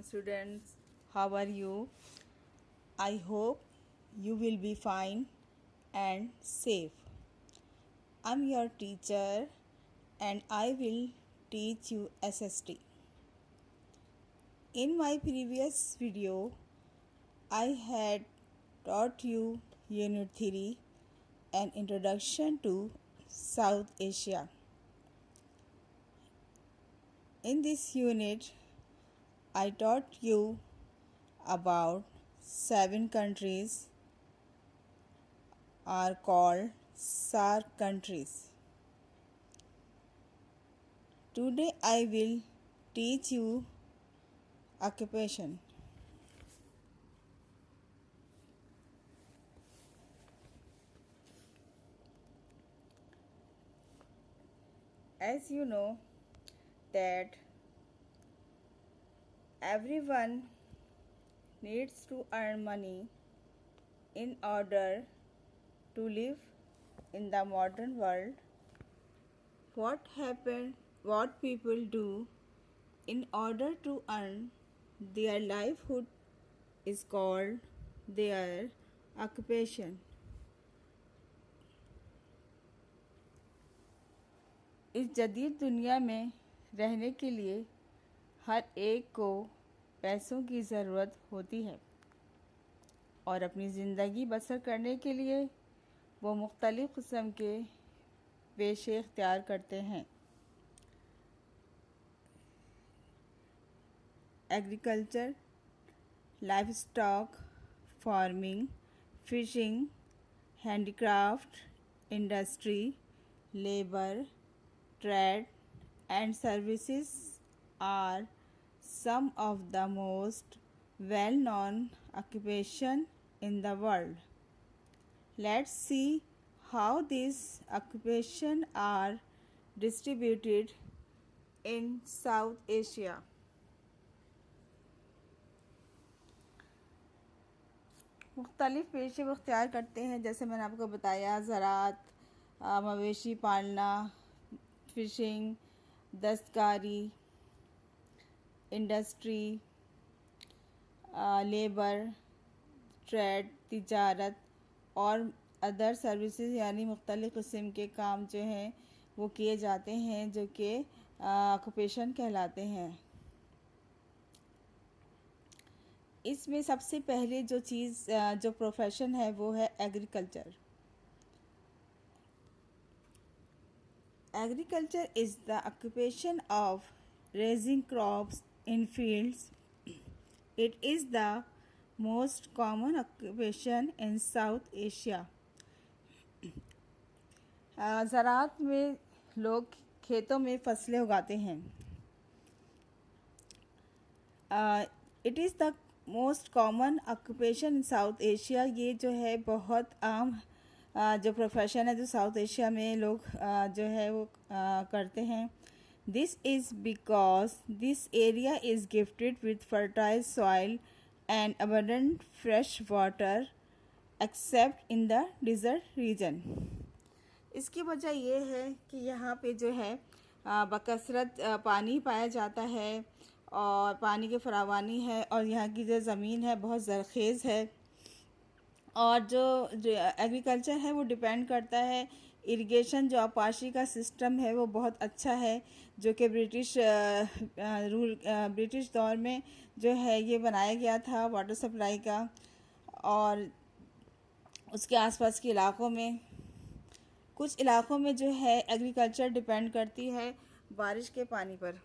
students, how are you? I hope you will be fine and safe. I'm your teacher and I will teach you SST. In my previous video, I had taught you Unit 3, an introduction to South Asia. In this unit, I taught you about 7 countries are called SAARC countries. Today I will teach you occupation. As you know that everyone needs to earn money in order to live in the modern world. What people do in order to earn their livelihood is called their occupation. इस जदीद दुनिया में रहने के लिए हर एक को पैसों की ज़रूरत होती है और अपनी ज़िंदगी बसर करने के लिए वो मुख्तलिफ़ किस्म के पेशे इख्तियार करते हैं। Agriculture, livestock, farming, fishing, handicraft, industry, labour, trade and services are some of the most well-known occupation in the world. Let's see how these occupations are distributed in South Asia. मुख्तलिफ़ पेशे वो इख्तियार करते हैं, जैसे मैंने आपको बताया, ज़राअत, मवेशी पालना, फिशिंग, दस्तकारी, इंडस्ट्री, लेबर, ट्रेड, तिजारत और अदर सर्विसेज यानी मुख्तलिफ़ किस्म के काम जो हैं वो किए जाते हैं, जो कि ऑक्यूपेशन कहलाते हैं। इसमें सबसे पहले जो प्रोफेशन है वो है agriculture. Agriculture is the occupation of raising crops in fields. It is the most common occupation in South Asia. ज़राअत में लोग खेतों में फसलें उगाते हैं। It is the most common occupation in South Asia. ये जो है बहुत आम जो प्रोफेशन है जो साउथ एशिया में लोग जो है वो करते हैं। This is because this area is gifted with fertile soil and abundant fresh water except in the desert region. इसकी वजह ये है कि यहाँ पे जो है बकसरत पानी पाया जाता है और पानी की फरावानी है और यहाँ की जो ज़मीन है बहुत ज़रख़ेज़ है और जो एग्रीकल्चर है वो डिपेंड करता है इरिगेशन, जो आपाशी का सिस्टम है वो बहुत अच्छा है, जो कि ब्रिटिश दौर में जो है ये बनाया गया था वाटर सप्लाई का। और उसके आसपास के इलाक़ों में कुछ इलाक़ों में जो है एग्रीकल्चर डिपेंड करती है बारिश के पानी पर।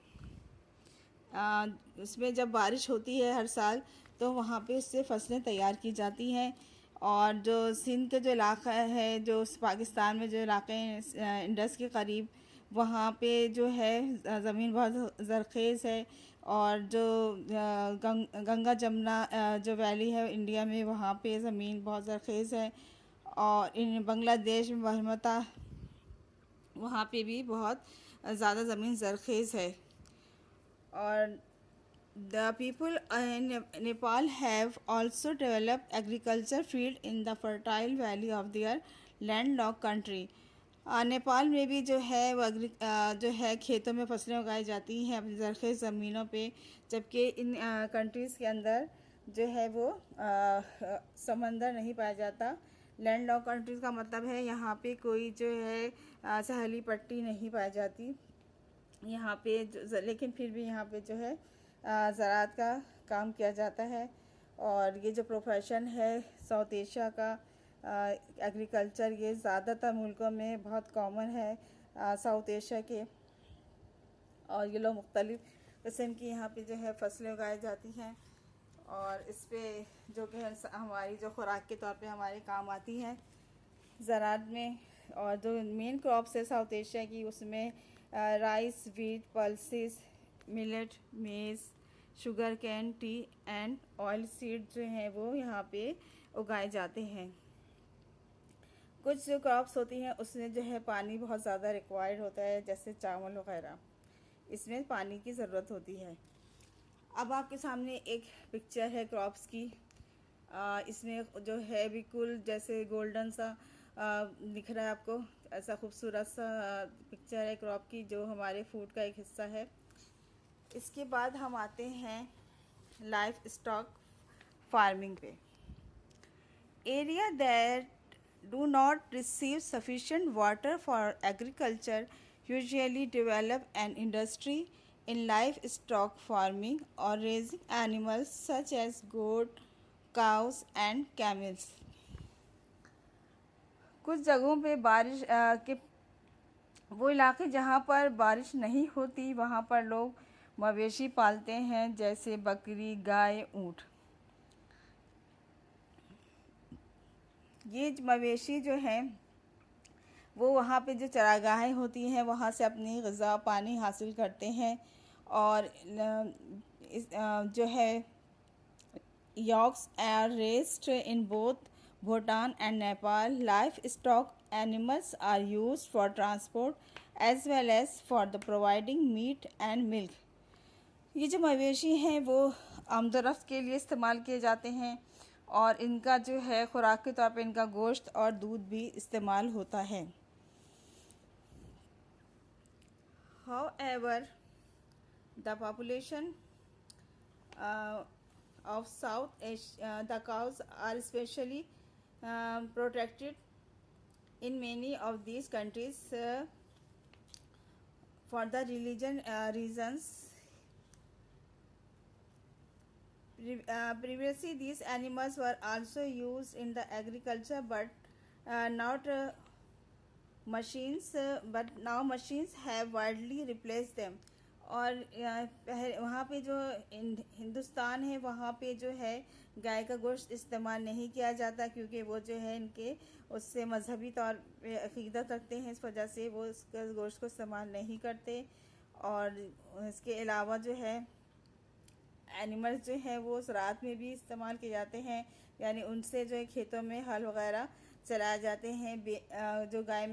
उसमें जब बारिश होती है हर साल तो वहाँ पे उससे फसलें तैयार की जाती हैं। और जो सिंध का जो इलाक़ा है, जो पाकिस्तान में जो इलाक़े हैं इंडस के करीब, वहाँ पे जो है ज़मीन बहुत ज़रख़ेज़ है और जो गंगा जमुना जो वैली है इंडिया में, वहाँ पे ज़मीन बहुत ज़रख़ेज़ है। और इन बांग्लादेश में बरहमता वहाँ पे भी बहुत ज़्यादा ज़मीन ज़रख़ेज़ है। और the people in Nepal have also developed agriculture field in the fertile valley of their landlocked country. Nepal में भी जो है वो जो है खेतों में फसलें उगाई जाती हैं अपनी ज़रख़ेज़ ज़मीनों पे, जबकि इन कंट्रीज़ के अंदर जो है वो समंदर नहीं पाया जाता। लैंड लॉक कंट्रीज़ का मतलब है यहाँ पे कोई जो है सहाली पट्टी नहीं पाई जाती यहाँ पे लेकिन फिर भी यहाँ पे जो है ज़राअत का काम किया जाता है। और ये जो प्रोफेशन है साउथ एशिया का एग्रीकल्चर, ये ज़्यादातर मुल्कों में बहुत कॉमन है साउथ एशिया के। और ये लोग मुख्तलिफ़ किस्म की यहाँ पे जो है फसलें उगाई जाती हैं और इस पे जो कि हमारी जो खुराक के तौर पे हमारे काम आती हैं ज़राअत में। और जो मेन क्रॉप्स है साउथ एशिया की उसमें राइस, वीट, पल्सेस, मिलेट, मेज़, sugar cane, T and oil seed जो हैं वो यहाँ पे उगाए जाते हैं। कुछ जो क्रॉप्स होती हैं उसमें जो है पानी बहुत ज़्यादा रिक्वायर्ड होता है, जैसे चावल वगैरह, इसमें पानी की ज़रूरत होती है। अब आपके सामने एक पिक्चर है क्रॉप्स की। इसमें जो है बिल्कुल जैसे गोल्डन सा दिख रहा है आपको, ऐसा खूबसूरत सा पिक्चर है क्रॉप की जो हमारे फूड का एक हिस्सा है। इसके बाद हम आते हैं लाइफ स्टॉक फार्मिंग पे। Area that do not receive sufficient water for agriculture usually develop an industry in livestock farming or raising animals such as goat, cows and camels. कुछ जगहों पे बारिश के वो इलाके जहाँ पर बारिश नहीं होती वहाँ पर लोग मवेशी पालते हैं, जैसे बकरी, गाय, ऊँट। ये मवेशी जो हैं वो वहाँ पे जो चरागाहें होती हैं वहाँ से अपनी ग़िज़ा पानी हासिल करते हैं। और जो है yaks are raised in both Bhutan and Nepal. Livestock animals are used for transport as well as for the providing meat and milk. ये जो मवेशी हैं वो आमदोरफ्त के लिए इस्तेमाल किए जाते हैं और इनका जो है खुराक के तौर पे इनका गोश्त और दूध भी इस्तेमाल होता है। However, the population of South Asia, the cows are especially protected in many of these countries for the religion reasons. Previously, these animals were also used in the agriculture, but not machines. But now machines have widely replaced them. और वहाँ पे जो हिंदुस्तान है वहाँ पे जो है गाय का गोश्त इस्तेमाल नहीं किया जाता, क्योंकि वो जो है इनके उससे मजहबी तौर पे अक़ीदत रखते हैं, इस वजह से वो उसका गोश्त को इस्तेमाल नहीं करते। और इसके अलावा जो है एनिमल्स जो है वो ज़राअत में भी इस्तेमाल किए जाते हैं, यानी उनसे जो है खेतों में हल वगैरह चलाए जाते हैं। जो गाय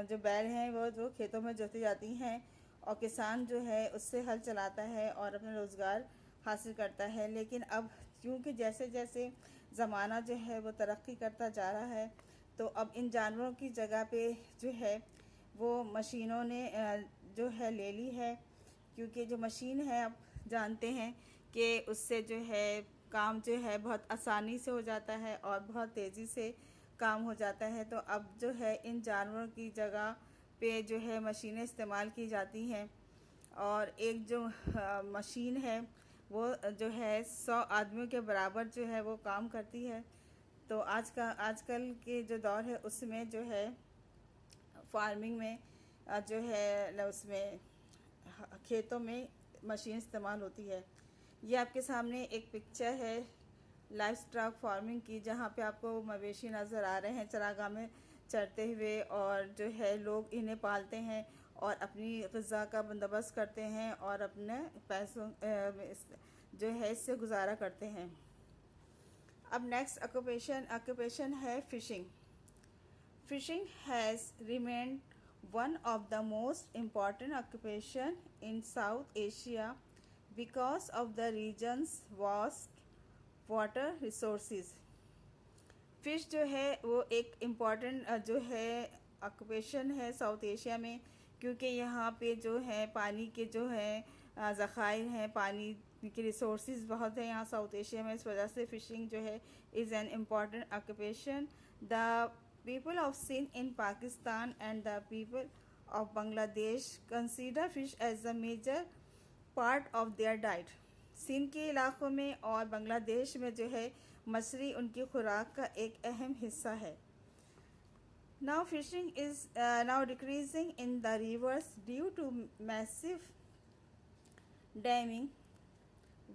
जो बैल हैं वो जो खेतों में जोती जाती हैं और किसान जो है उससे हल चलाता है और अपना रोज़गार हासिल करता है। लेकिन अब क्योंकि जैसे जैसे ज़माना जो है वो तरक्की करता जा रहा है, तो अब इन जानवरों की जगह पे जो है वो मशीनों ने जो है ले ली है, क्योंकि जो मशीन है आप जानते हैं कि उससे जो है काम जो है बहुत आसानी से हो जाता है और बहुत तेज़ी से काम हो जाता है। तो अब जो है इन जानवरों की जगह पे जो है मशीनें इस्तेमाल की जाती हैं। और एक जो मशीन है वो जो है 100 आदमियों के बराबर जो है वो काम करती है। तो आजकल के जो दौर है उसमें जो है फार्मिंग में जो है उसमें खेतों में मशीन इस्तेमाल होती है। ये आपके सामने एक पिक्चर है लाइफ स्टॉक फार्मिंग की, जहाँ पे आपको मवेशी नज़र आ रहे हैं चरागाह में चरते हुए, और जो है लोग इन्हें पालते हैं और अपनी ग़िज़ा का बंदोबस्त करते हैं और अपने पैसों जो है इससे गुजारा करते हैं। अब नेक्स्ट ऑक्यूपेशन है phishing. Phishing has remained one of the most important occupation in South Asia because of the region's vast water resources. Fish जो है वो एक इम्पॉर्टेंट जो है ऑक्यूपेशन है साउथ एशिया में, क्योंकि यहाँ पे जो है पानी के जो है ज़ख़ायर हैं, पानी के रिसोर्सेज बहुत है यहाँ साउथ एशिया में। इस वजह से फ़िशिंग जो है is an important occupation. The people of Sindh in Pakistan and the people of Bangladesh consider fish as a major part of their diet. Sindh के इलाक़ों में और बांग्लादेश में जो है मछली उनकी खुराक का एक अहम हिस्सा है। Now fishing is now decreasing in the rivers due to massive damming,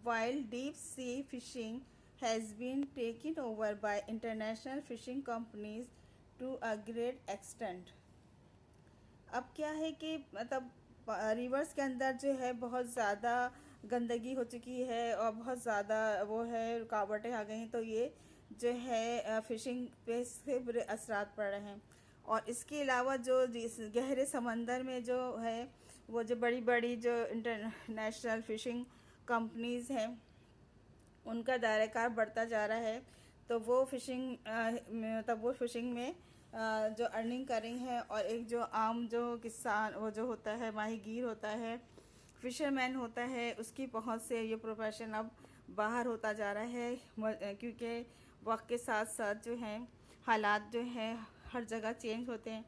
while deep sea fishing has been taken over by international fishing companies to a great extent. अब क्या है कि मतलब रिवर्स के अंदर जो है बहुत ज़्यादा गंदगी हो चुकी है और बहुत ज़्यादा वो है रुकावटें आ गई हैं, तो ये जो है फ़िशिंग पे से बुरे असरात पड़ रहे हैं। और इसके अलावा जो गहरे समंदर में जो है वो जो बड़ी बड़ी जो इंटरनेशनल फ़िशिंग कंपनीज़ हैं उनका दायराकार बढ़ता जा रहा है, तो वो फ़िशिंग मतलब वो फ़िशिंग में जो अर्निंग कर रही हैं। और एक जो आम जो किसान वो जो होता है माहीगीर होता है, फ़िशरमैन होता है, उसकी पहुंच से ये प्रोफेशन अब बाहर होता जा रहा है, क्योंकि वक्त के साथ साथ जो हैं हालात जो हैं हर जगह चेंज होते हैं,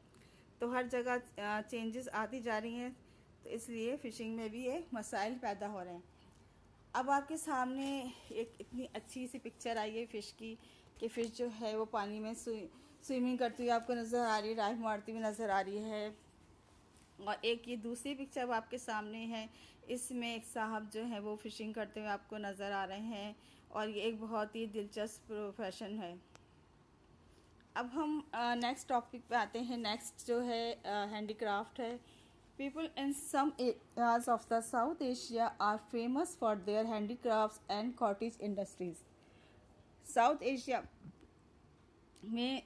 तो हर जगह चेंजेस आती जा रही हैं, तो इसलिए फ़िशिंग में भी ये मसाइल पैदा हो रहे हैं। अब आपके सामने एक इतनी अच्छी सी पिक्चर आई है फ़िश की कि फ़िश जो है वो पानी में स्विमिंग करती हुई आपको नज़र आ रही है, डाइव मारती हुई नज़र आ रही है। और एक ये दूसरी पिक्चर अब आपके सामने है, इसमें एक साहब जो है वो फ़िशिंग करते हुए आपको नज़र आ रहे हैं, और ये एक बहुत ही दिलचस्प प्रोफेशन है। अब हम नेक्स्ट टॉपिक पे आते हैं। नेक्स्ट जो है हैंडीक्राफ्ट है। People in some areas of the South Asia are famous for their handicrafts and cottage industries. South Asia में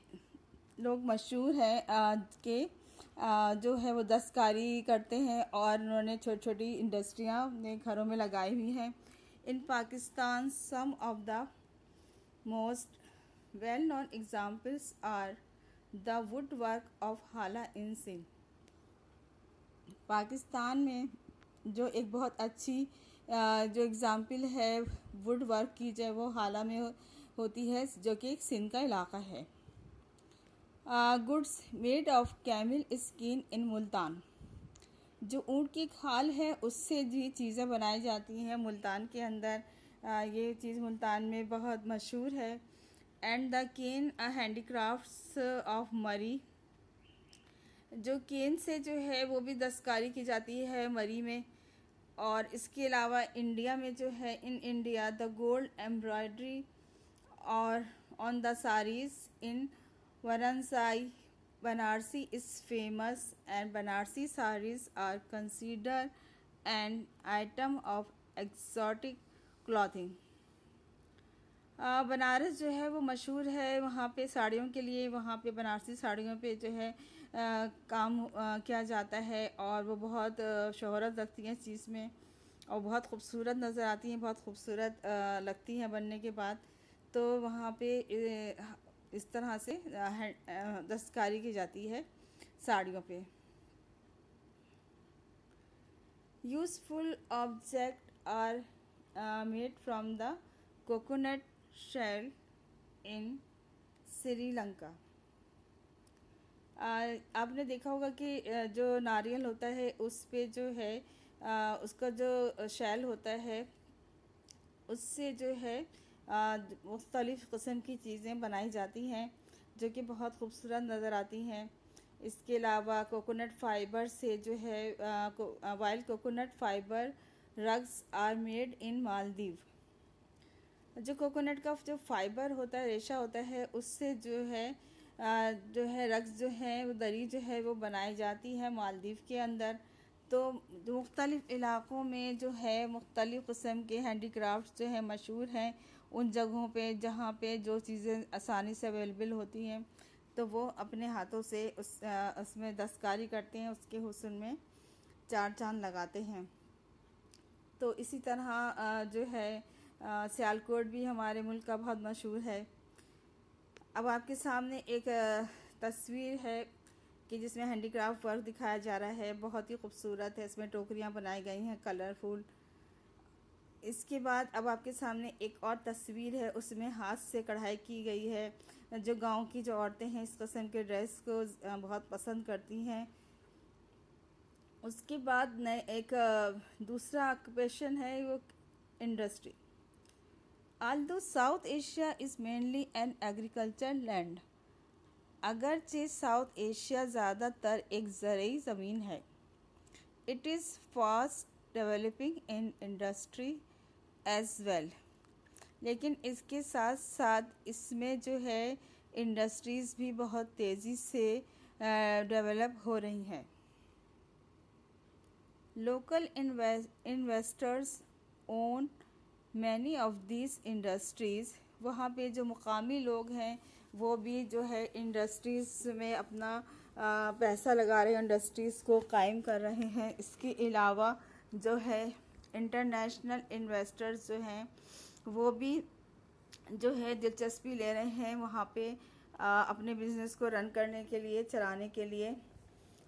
लोग मशहूर हैं कि जो है वो दस्तकारी करते हैं, और उन्होंने छोटी छोटी इंडस्ट्रियाँ अपने घरों में लगाई हुई हैं। In Pakistan some of the most well known examples are the woodwork of Hala in Sindh. Pakistan में जो एक बहुत अच्छी जो एग्ज़ाम्पल है वुड वर्क की जो वो हाला में होती है, जो कि एक सिंध का इलाक़ा है। Goods made of camel skin in Multan. जो ऊँट की खाल है उससे भी चीज़ें बनाई जाती हैं मुल्तान के अंदर। ये चीज़ मुल्तान में बहुत मशहूर है। And the cane handicrafts of Murree. जो केन से जो है वो भी दस्तकारी की जाती है मरी में। और इसके अलावा इंडिया में जो है in India the gold embroidery और on the saris in Varanasi Banarasi is famous, and Banarasi saris are consider an item of exotic clothing. Banaras जो है वो मशहूर है वहाँ पे साड़ियों के लिए। वहाँ पे बनारसी साड़ियों पे जो है काम किया जाता है, और वो बहुत शोहरत रखती हैं इस चीज़ में, और बहुत खूबसूरत नज़र आती हैं, बहुत खूबसूरत लगती हैं बनने के बाद। तो वहाँ पे इस तरह से दस्तकारी की जाती है साड़ियों पे। Useful object are made from the coconut shell in Sri Lanka. आपने देखा होगा कि जो नारियल होता है उस पे जो है उसका जो शेल होता है उससे जो है मुख्तलिफ़ किस्म की चीज़ें बनाई जाती हैं, जो कि बहुत खूबसूरत नज़र आती हैं। इसके अलावा कोकोनट फ़ाइबर से जो है wild coconut fibre rugs are made in Maldives. जो कोकोनट का जो फ़ाइबर होता है, रेशा होता है, उससे जो है रग्स जो है वो दरी जो है वो बनाई जाती है मालदीव के अंदर। तो मुख्तलिफ़ इलाक़ों में जो है मुख्तलिफ़ किस्म के हैंडीक्राफ्ट जो है मशहूर हैं उन जगहों पे जहाँ पे जो चीज़ें आसानी से अवेलेबल होती हैं, तो वो अपने हाथों से उसमें दस्तकारी करते हैं, उसके हुस्न में चार चांद लगाते हैं। तो इसी तरह जो है सियालकोट भी हमारे मुल्क का बहुत मशहूर है। अब आपके सामने एक तस्वीर है कि जिसमें हैंडीक्राफ्ट वर्क दिखाया जा रहा है, बहुत ही खूबसूरत है। इसमें टोकरियाँ बनाई गई हैं कलरफुल। इसके बाद अब आपके सामने एक और तस्वीर है, उसमें हाथ से कढ़ाई की गई है। जो गांव की जो औरतें हैं इस किस्म के ड्रेस को बहुत पसंद करती हैं। उसके बाद नए एक दूसरा ऑक्यूपेशन है वो industry. Although South Asia is mainly an agricultural land, अगरचे साउथ एशिया ज़्यादातर एक ज़रूरी ज़मीन है, it is fast developing in industry as well, लेकिन इसके साथ साथ इसमें जो है इंडस्ट्रीज़ भी बहुत तेज़ी से डेवलप हो रही हैं। Local investors own many of this industries, वहाँ पे जो मुकामी लोग हैं वो भी जो है इंडस्ट्रीज़ में अपना पैसा लगा रहे हैं, इंडस्ट्रीज़ को कायम कर रहे हैं। इसके अलावा जो है इंटरनेशनल इन्वेस्टर्स जो हैं वो भी जो है दिलचस्पी ले रहे हैं वहाँ पे अपने बिज़नेस को रन करने के लिए, चलाने के लिए।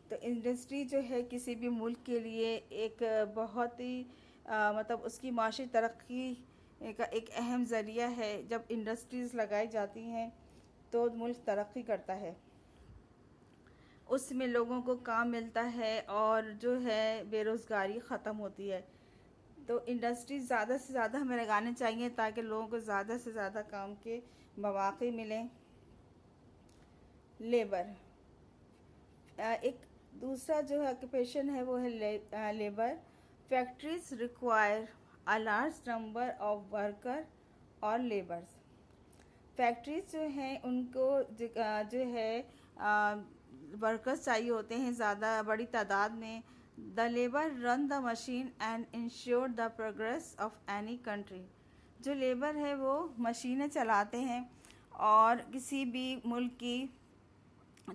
तो इंडस्ट्री जो है किसी भी मुल्क के लिए एक बहुत ही मतलब उसकी माशी तरक्की का एक अहम ज़रिया है। जब इंडस्ट्रीज़ लगाई जाती हैं तो मुल्क तरक्की करता है, उसमें लोगों को काम मिलता है और जो है बेरोज़गारी ख़त्म होती है। तो इंडस्ट्री ज़्यादा से ज़्यादा हमें लगाने चाहिए ताकि लोगों को ज़्यादा से ज़्यादा काम के मौक़े मिलें। लेबर, एक दूसरा जो ऑक्यूपेशन है वो है labour. Factories require a large number of worker और लेबर्स। फैक्ट्रीज जो हैं उनको जो है वर्कर्स चाहिए होते हैं ज़्यादा बड़ी तादाद में। The labour run the machine and ensure the progress of any country. जो लेबर है वो मशीनें चलाते हैं और किसी भी मुल्क की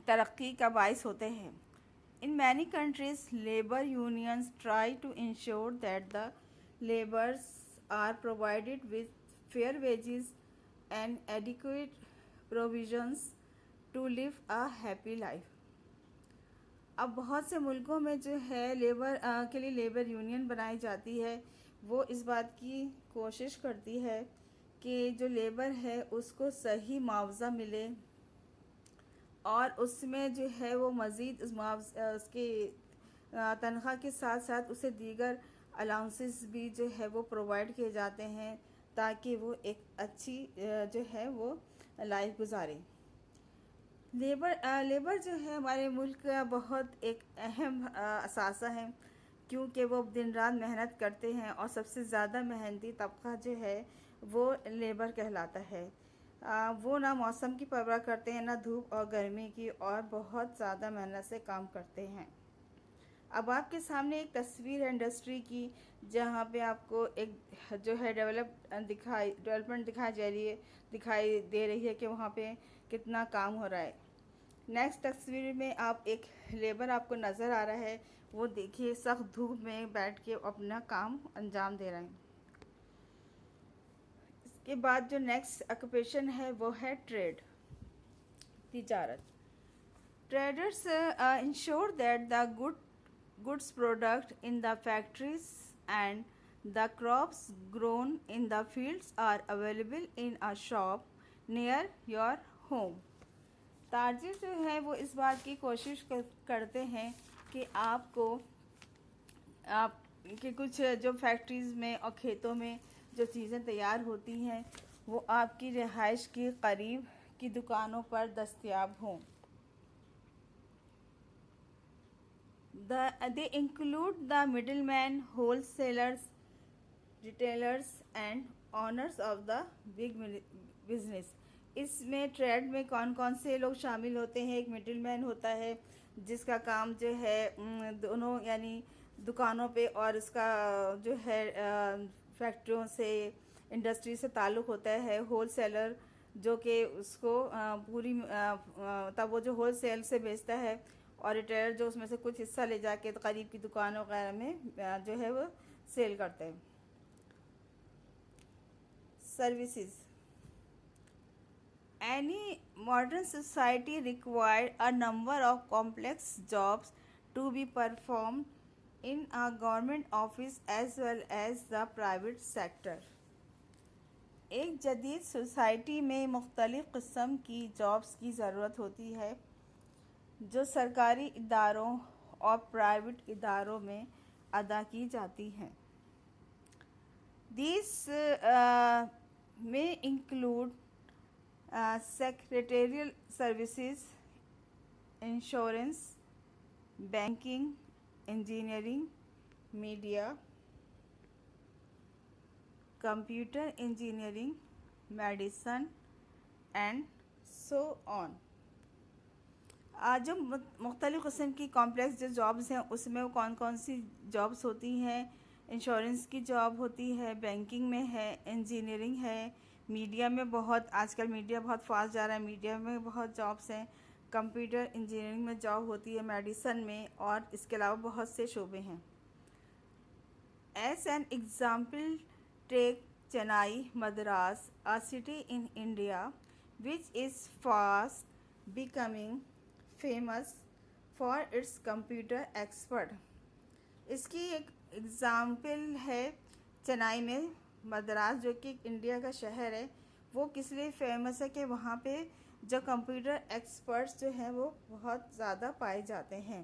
तरक्की का बाइस होते हैं। In many countries, labor unions try to ensure that the laborers are provided with fair wages and adequate provisions to live a happy life. अब बहुत से मुल्कों में जो है लेबर के लिए लेबर यूनियन बनाई जाती है। वो इस बात की कोशिश करती है कि जो लेबर है उसको सही मुआवजा मिले और उसमें जो है वो मज़ीद उसके तनख्वाह के साथ साथ उसे दीगर अलाउंसेस भी जो है वो प्रोवाइड किए जाते हैं ताकि वो एक अच्छी जो है वो लाइफ गुजारे। लेबर जो है हमारे मुल्क का बहुत एक अहम असासा है, क्योंकि वो दिन रात मेहनत करते हैं और सबसे ज़्यादा मेहनती तबका जो है वो लेबर कहलाता है। वो ना मौसम की परवाह करते हैं ना धूप और गर्मी की, और बहुत ज़्यादा मेहनत से काम करते हैं। अब आपके सामने एक तस्वीर है इंडस्ट्री की, जहाँ पे आपको एक जो है डेवलपमेंट दिखाई दे रही है कि वहाँ पे कितना काम हो रहा है। नेक्स्ट तस्वीर में आप एक लेबर आपको नज़र आ रहा है, वो देखिए सख्त धूप में बैठ के अपना काम अंजाम दे रहे हैं। के बाद जो नेक्स्ट ऑक्यूपेशन है वो है ट्रेड, तिजारत। Traders ensure that the goods product in the factories and the crops grown in the fields are available in a shop near your home. ताजिर जो है वो इस बात की कोशिश करते हैं कि आप के कुछ जो फैक्ट्रीज़ में और खेतों में जो चीज़ें तैयार होती हैं वो आपकी रिहाइश के करीब की दुकानों पर दस्तयाब हों। They include the middlemen, wholesalers, retailers and owners of the big business. इसमें ट्रेड में कौन कौन से लोग शामिल होते हैं? एक मिडिलमैन होता है जिसका काम जो है दोनों यानी दुकानों पे और इसका जो है फैक्ट्रियों से, इंडस्ट्री से ताल्लुक़ होता है। होल सेलर जो कि उसको पूरी तब वो जो होल सेल से बेचता है, और रिटेलर जो उसमें से कुछ हिस्सा ले जाके तो करीब की दुकानों वगैरह में जो है वो सेल करते हैं। Services, Any modern society required a number of complex jobs to be performed in a government office as well as the private sector. एक जदीद सोसाइटी में मुख्तलिफ़ किस्म की जॉब्स की ज़रूरत होती है जो सरकारी इदारों और प्राइवेट इदारों में अदा की जाती हैं. These may include secretarial services, insurance, banking, engineering, media, computer engineering, medicine and so on. जो मुख्तलिफ़ किस्म की कॉम्प्लेक्स जो जॉब्स हैं उसमें वो कौन कौन सी जॉब्स होती हैं. इंश्योरेंस की जॉब होती है, बैंकिंग में है, इंजीनियरिंग है, मीडिया में बहुत आजकल मीडिया बहुत फास्ट जा रहा है, मीडिया में बहुत जॉब्स हैं, कंप्यूटर इंजीनियरिंग में जॉब होती है, मेडिसन में, और इसके अलावा बहुत से शोबे हैं. As an example take Chennai, Madras, a city in India which is fast becoming famous for its computer expert. इसकी एक एग्ज़ाम्पल है चेन्नई में मद्रास, जो कि इंडिया का शहर है. वो किस लिए फेमस है कि वहाँ पे जो कंप्यूटर एक्सपर्ट्स जो हैं वो बहुत ज़्यादा पाए जाते हैं.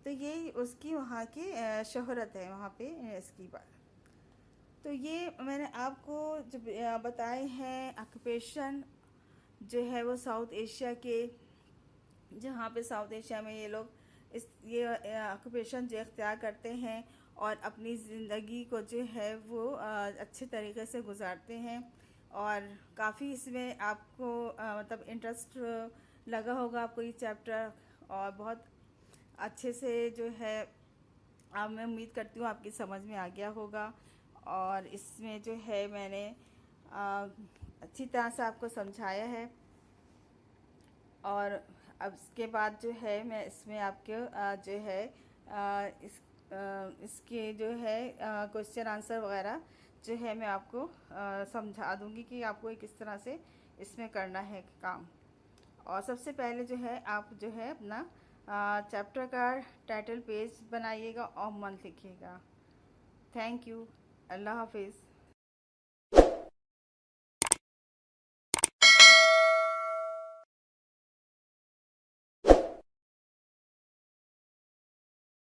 तो ये उसकी वहाँ की शोहरत है वहाँ पे इसकी बात. तो ये मैंने आपको जो बताए हैं ऑक्यूपेशन जो है वो साउथ एशिया के, जहाँ पे साउथ एशिया में ये लोग ये ऑक्यूपेशन जो इख्तियार करते हैं और अपनी ज़िंदगी को जो है वो अच्छे तरीके से गुजारते हैं. और काफ़ी इसमें आपको मतलब इंटरेस्ट लगा होगा आपको ये चैप्टर, और बहुत अच्छे से जो है मैं उम्मीद करती हूँ आपकी समझ में आ गया होगा. और इसमें जो है मैंने अच्छी तरह से आपको समझाया है. और अब इसके बाद जो है मैं इसमें आपके जो है इसके जो है क्वेश्चन आंसर वगैरह जो है मैं आपको समझा दूंगी कि आपको किस तरह से इसमें करना है काम. और सबसे पहले जो है आप जो है अपना चैप्टर का टाइटल पेज बनाइएगा और मंथ लिखिएगा. Thank you. अल्लाह हाफिज़.